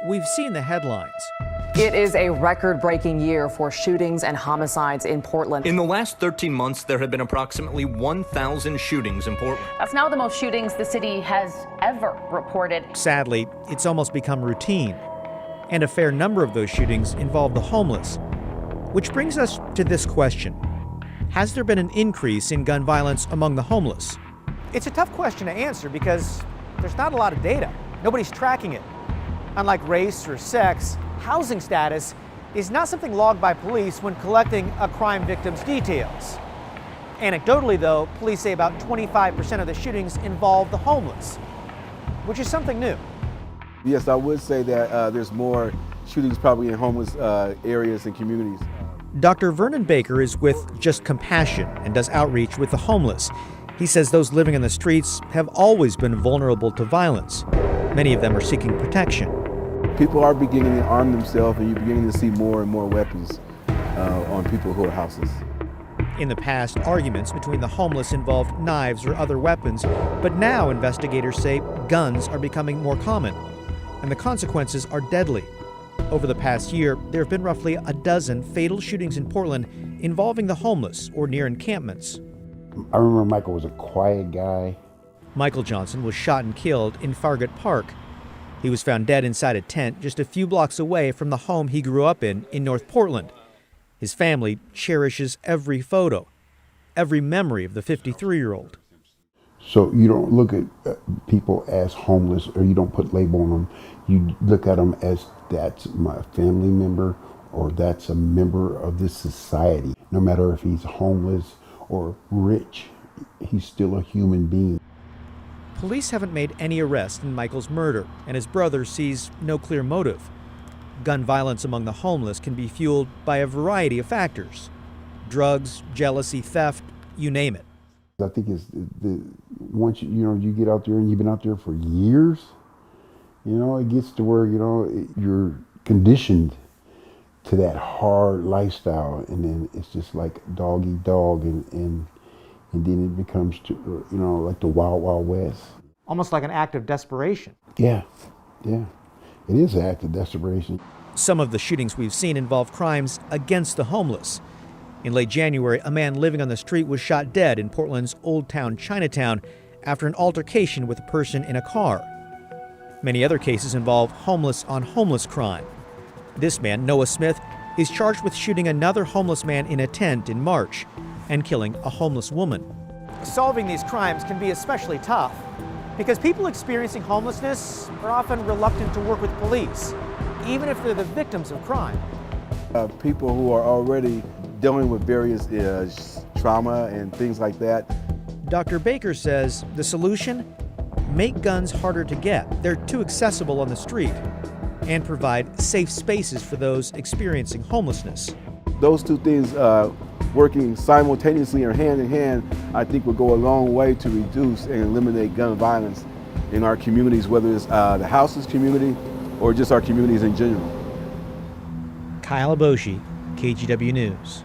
We've seen the headlines. It is a record-breaking year for shootings and homicides in Portland. In the last 13 months, there have been approximately 1,000 shootings in Portland. That's now the most shootings the city has ever reported. Sadly, it's almost become routine. And a fair number of those shootings involve the homeless. Which brings us to this question. Has there been an increase in gun violence among the homeless? It's a tough question to answer because there's not a lot of data. Nobody's tracking it. Unlike race or sex, housing status is not something logged by police when collecting a crime victim's details. Anecdotally, though, police say about 25% of the shootings involve the homeless, which is something new. Yes, I would say that there's more shootings probably in homeless areas and communities. Dr. Vernon Baker is with Just Compassion and does outreach with the homeless. He says those living on the streets have always been vulnerable to violence. Many of them are seeking protection. People are beginning to arm themselves, and you're beginning to see more and more weapons on people who are houseless. In the past, arguments between the homeless involved knives or other weapons, but now investigators say guns are becoming more common, and the consequences are deadly. Over the past year, there have been roughly a dozen fatal shootings in Portland involving the homeless or near encampments. I remember Michael was a quiet guy. Michael Johnson was shot and killed in Farragut Park. He was found dead inside a tent just a few blocks away from the home he grew up in North Portland. His family cherishes every photo, every memory of the 53-year-old. So you don't look at people as homeless, or you don't put label on them. You look at them as that's my family member, or that's a member of this society. No matter if he's homeless or rich, he's still a human being. Police haven't made any arrests in Michael's murder, and his brother sees no clear motive. Gun violence among the homeless can be fueled by a variety of factors: drugs, jealousy, theft, you name it. I think it's once you get out there and you've been out there for years, it gets to where you're conditioned to that hard lifestyle, and then it's just like dog eat dog, and then it becomes like the wild, wild west. Almost like an act of desperation. Yeah. It is an act of desperation. Some of the shootings we've seen involve crimes against the homeless. In late January, a man living on the street was shot dead in Portland's Old Town Chinatown after an altercation with a person in a car. Many other cases involve homeless-on-homeless crime. This man, Noah Smith, is charged with shooting another homeless man in a tent in March and killing a homeless woman. Solving these crimes can be especially tough because people experiencing homelessness are often reluctant to work with police, even if they're the victims of crime. People who are already dealing with various trauma and things like that. Dr. Baker says the solution? Make guns harder to get. They're too accessible on the street, and provide safe spaces for those experiencing homelessness. Those two things working simultaneously or hand in hand, I think will go a long way to reduce and eliminate gun violence in our communities, whether it's the houseless community or just our communities in general. Kyle Aboshi, KGW News.